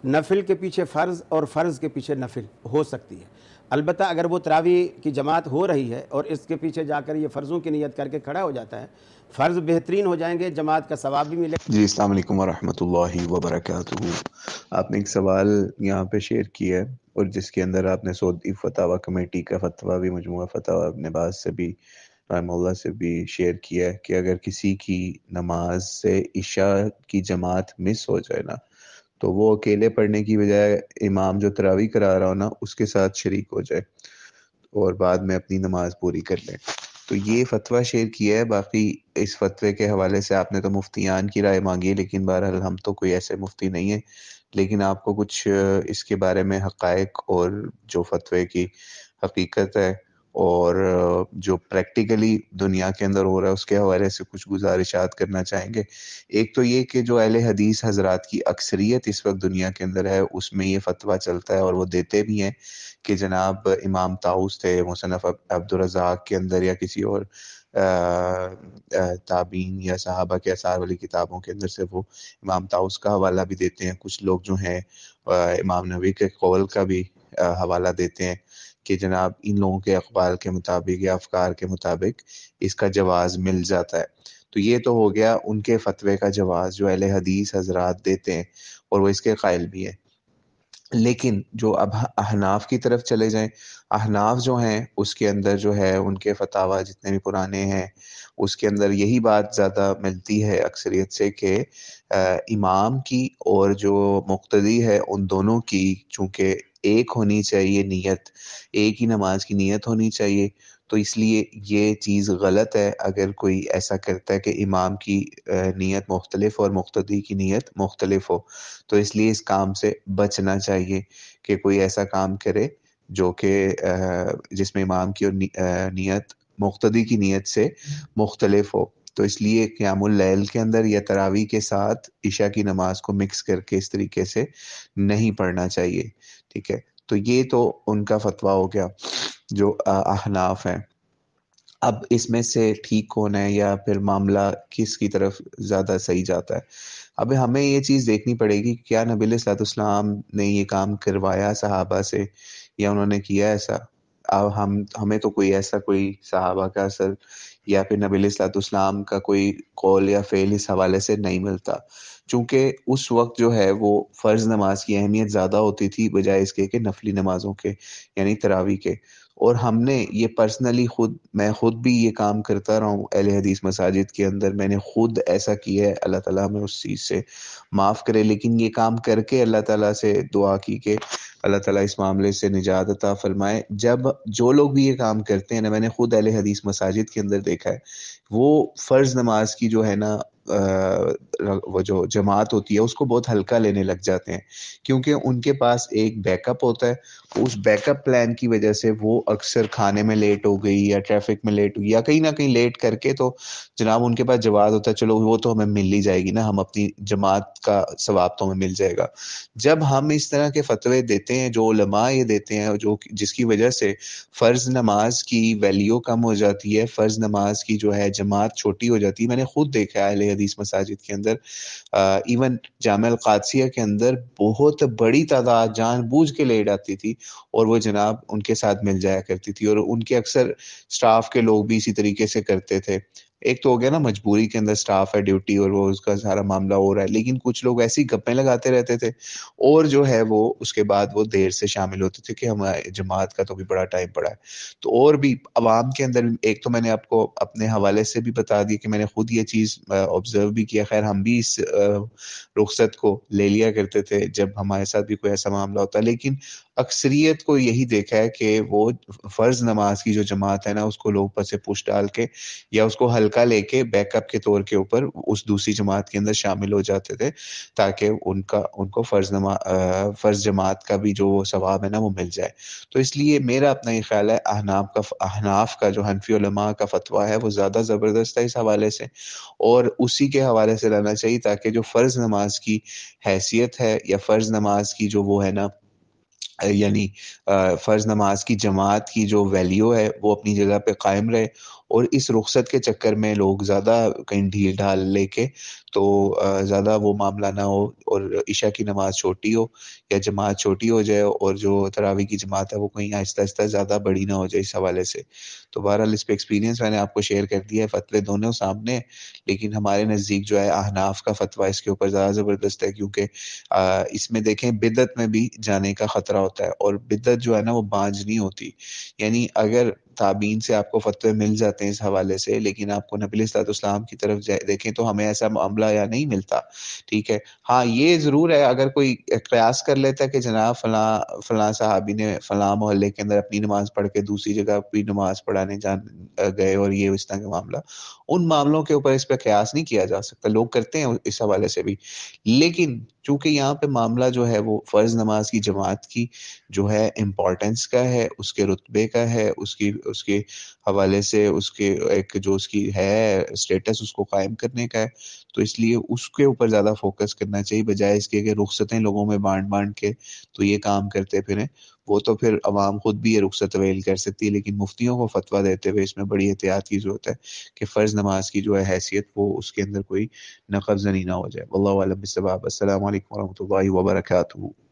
نفل کے پیچھے فرض اور فرض کے پیچھے نفل ہو سکتی ہے، البتہ اگر وہ تراویح کی جماعت ہو رہی ہے اور اس کے پیچھے جا کر یہ فرضوں کی نیت کر کے کھڑا ہو جاتا ہے، فرض بہترین ہو جائیں گے، جماعت کا ثواب بھی ملے۔ جی السلام علیکم ورحمۃ اللہ وبرکاتہ۔ آپ نے ایک سوال یہاں پہ شیئر کیا ہے اور جس کے اندر آپ نے سعودی فتاوی کمیٹی کا فتویٰ بھی، مجموعہ فتاوی ابن باز سے بھی، رحمہ اللہ سے بھی شیئر کیا ہے کہ اگر کسی کی نماز سے عشاء کی جماعت مس ہو جائے نا، تو وہ اکیلے پڑھنے کی بجائے امام جو تراویح کرا رہا ہو نا اس کے ساتھ شریک ہو جائے اور بعد میں اپنی نماز پوری کر لیں۔ تو یہ فتویٰ شیئر کیا ہے۔ باقی اس فتوے کے حوالے سے آپ نے تو مفتیان کی رائے مانگی ہے، لیکن بہرحال ہم تو کوئی ایسے مفتی نہیں ہیں، لیکن آپ کو کچھ اس کے بارے میں حقائق اور جو فتوے کی حقیقت ہے اور جو پریکٹیکلی دنیا کے اندر ہو رہا ہے اس کے حوالے سے کچھ گزارشات کرنا چاہیں گے۔ ایک تو یہ کہ جو اہل حدیث حضرات کی اکثریت اس وقت دنیا کے اندر ہے اس میں یہ فتویٰ چلتا ہے اور وہ دیتے بھی ہیں کہ جناب امام طاؤس تھے مصنف عبدالرزاق کے اندر یا کسی اور تابعین یا صحابہ کے آثار والی کتابوں کے اندر سے وہ امام طاؤس کا حوالہ بھی دیتے ہیں۔ کچھ لوگ جو ہیں امام نووی کے قول کا بھی حوالہ دیتے ہیں کہ جناب ان لوگوں کے اقوال کے مطابق یا افکار کے مطابق اس کا جواز مل جاتا ہے۔ تو یہ تو ہو گیا ان کے فتوے کا جواز جو اہل حدیث حضرات دیتے ہیں اور وہ اس کے قائل بھی ہیں۔ لیکن جو اب احناف کی طرف چلے جائیں، احناف جو ہیں اس کے اندر جو ہے ان کے فتاوی جتنے بھی پرانے ہیں اس کے اندر یہی بات زیادہ ملتی ہے اکثریت سے کہ امام کی اور جو مقتدی ہے ان دونوں کی چونکہ ایک ہونی چاہیے نیت، ایک ہی نماز کی نیت ہونی چاہیے، تو اس لیے یہ چیز غلط ہے اگر کوئی ایسا کرتا ہے کہ امام کی نیت مختلف اور مقتدی کی نیت مختلف ہو۔ تو اس لیے اس کام سے بچنا چاہیے کہ کوئی ایسا کام کرے جو کہ جس میں امام کی نیت مقتدی کی نیت سے مختلف ہو۔ تو اس لیے قیام اللیل کے اندر یا تراویح کے ساتھ عشاء کی نماز کو مکس کر کے اس طریقے سے نہیں پڑھنا چاہیے، ٹھیک ہے۔ تو یہ تو ان کا فتویٰ ہو گیا جو احناف ہیں۔ اب اس میں سے ٹھیک کون ہے یا پھر معاملہ کس کی طرف زیادہ صحیح جاتا ہے؟ اب ہمیں یہ چیز دیکھنی پڑے گی کہ کیا نبی علیہ الصلوۃ والسلام نے یہ کام کروایا صحابہ سے یا انہوں نے کیا ایسا؟ اب ہمیں تو کوئی ایسا کوئی صحابہ کا اثر یا پھر نبی علیہ الصلوۃ والسلام کا کوئی قول یا فعل اس حوالے سے نہیں ملتا، چونکہ اس وقت جو ہے وہ فرض نماز کی اہمیت زیادہ ہوتی تھی بجائے اس کے کہ نفلی نمازوں کے یعنی تراویح کے۔ اور ہم نے یہ پرسنلی میں خود بھی یہ کام کرتا رہا ہوں اہل حدیث مساجد کے اندر، میں نے خود ایسا کیا ہے، اللہ تعالیٰ ہمیں اس چیز سے معاف کرے، لیکن یہ کام کر کے اللہ تعالیٰ سے دعا کی کہ اللہ تعالیٰ اس معاملے سے نجات عطا فرمائے۔ جب جو لوگ بھی یہ کام کرتے ہیں نا، میں نے خود اہل حدیث مساجد کے اندر دیکھا ہے، وہ فرض نماز کی جو ہے نا وہ جو جماعت ہوتی ہے اس کو بہت ہلکا لینے لگ جاتے ہیں، کیونکہ ان کے پاس ایک بیک اپ ہوتا ہے۔ اس بیک اپ پلان کی وجہ سے وہ اکثر کھانے میں لیٹ ہو گئی یا ٹریفک میں لیٹ ہوئی یا کہیں نہ کہیں لیٹ کر کے تو جناب ان کے پاس جواز ہوتا ہے چلو وہ تو ہمیں مل ہی جائے گی نا، ہم اپنی جماعت کا ثواب تو ہمیں مل جائے گا۔ جب ہم اس طرح کے فتوے دیتے ہیں جو علماء یہ دیتے ہیں جس کی وجہ سے فرض نماز کی ویلیو کم ہو جاتی ہے، فرض نماز کی جو ہے جماعت چھوٹی ہو جاتی ہے، میں نے خود دیکھا ہے اہل حدیث مساجد کے اندر، ایون جامع القادسیہ کے اندر بہت بڑی تعداد جان بوجھ کے لیٹ آتی تھی اور وہ جناب ان کے ساتھ مل جایا کرتی تھی، اور ان کے اکثر سٹاف کے لوگ بھی اسی طریقے سے کرتے تھے۔ ایک تو ہو گیا نا مجبوری کے اندر سٹاف ہے ڈیوٹی اور وہ اس کا سارا معاملہ ہو رہا ہے، لیکن کچھ لوگ ایسی گپیں لگاتے رہتے تھے اور جو ہے وہ اس کے بعد وہ دیر سے شامل ہوتے تھے کہ ہمارے جماعت کا تو بھی بڑا ٹائم پڑا ہے۔ تو اور بھی عوام کے اندر ایک تو میں نے آپ کو اپنے حوالے سے بھی بتا دی کہ میں نے خود یہ چیز آبزرو بھی کیا، خیر ہم بھی اس رخصت کو لے لیا کرتے تھے جب ہمارے ساتھ بھی کوئی ایسا معاملہ ہوتا، لیکن اکثریت کو یہی دیکھا ہے کہ وہ فرض نماز کی جو جماعت ہے نا اس کو لوگ پر سے پوش ڈال کے یا اس کو ہلکا لے کے بیک اپ کے طور کے اوپر اس دوسری جماعت کے اندر شامل ہو جاتے تھے تاکہ ان کو فرض جماعت کا بھی جو ثواب ہے نا وہ مل جائے۔ تو اس لیے میرا اپنا یہ خیال ہے احناف کا جو حنفی علماء کا فتویٰ ہے وہ زیادہ زبردست ہے اس حوالے سے، اور اسی کے حوالے سے لانا چاہیے تاکہ جو فرض نماز کی حیثیت ہے یا فرض نماز کی جو وہ ہے نا یعنی فرض نماز کی جماعت کی جو ویلیو ہے وہ اپنی جگہ پہ قائم رہے، اور اس رخصت کے چکر میں لوگ زیادہ کہیں ڈھیل ڈھال لے کے تو زیادہ وہ معاملہ نہ ہو اور عشاء کی نماز چھوٹی ہو یا جماعت چھوٹی ہو جائے اور جو تراویح کی جماعت ہے وہ کہیں آہستہ آہستہ زیادہ بڑی نہ ہو جائے اس حوالے سے. تو بہرحال اس پہ ایکسپیرینس میں نے آپ کو شیئر کر دیا ہے. فتوے دونوں سامنے، لیکن ہمارے نزدیک جو ہے احناف کا فتویٰ اس کے اوپر زیادہ زبردست ہے، کیونکہ اس میں دیکھیں بدعت میں بھی جانے کا خطرہ ہوتا ہے، اور بدعت جو ہے نا وہ بانج نہیں ہوتی. یعنی اگر تابعین سے آپ کو فتوے مل جاتے ہیں اس حوالے سے، لیکن آپ کو نبی صلی اللہ علیہ وسلم کی طرف دیکھیں تو ہمیں ایسا معاملہ یا نہیں ملتا. ٹھیک ہے، ہاں یہ ضرور ہے اگر کوئی قیاس کر لیتا ہے کہ جناب فلاں صحابی نے فلاں محلے کے اندر اپنی نماز پڑھ کے دوسری جگہ بھی نماز پڑھانے جان گئے اور یہ اس طرح کا معاملہ، ان معاملوں کے اوپر اس پہ قیاس نہیں کیا جا سکتا. لوگ کرتے ہیں اس حوالے سے بھی، لیکن چونکہ یہاں پہ معاملہ جو ہے وہ فرض نماز کی جماعت کی جو ہے امپورٹنس کا ہے، اس کے رتبے کا ہے، اس کے حوالے سے اس کے ایک جو اس کی ہے اسٹیٹس اس کو قائم کرنے کا ہے، تو اس لیے اس کے اوپر زیادہ فوکس کرنا چاہیے بجائے اس کے کہ رخصتیں لوگوں میں بانٹ کے تو یہ کام کرتے پھریں. وہ تو پھر عوام خود بھی یہ رخصت اویل کر سکتی ہے، لیکن مفتیوں کو فتویٰ دیتے ہوئے اس میں بڑی احتیاط کی ضرورت ہے کہ فرض نماز کی جو ہے حیثیت وہ اس کے اندر کوئی نقب زنی نہ ہو جائے. واللہ اعلم بالصواب. السلام علیکم ورحمۃ اللہ وبرکاتہ.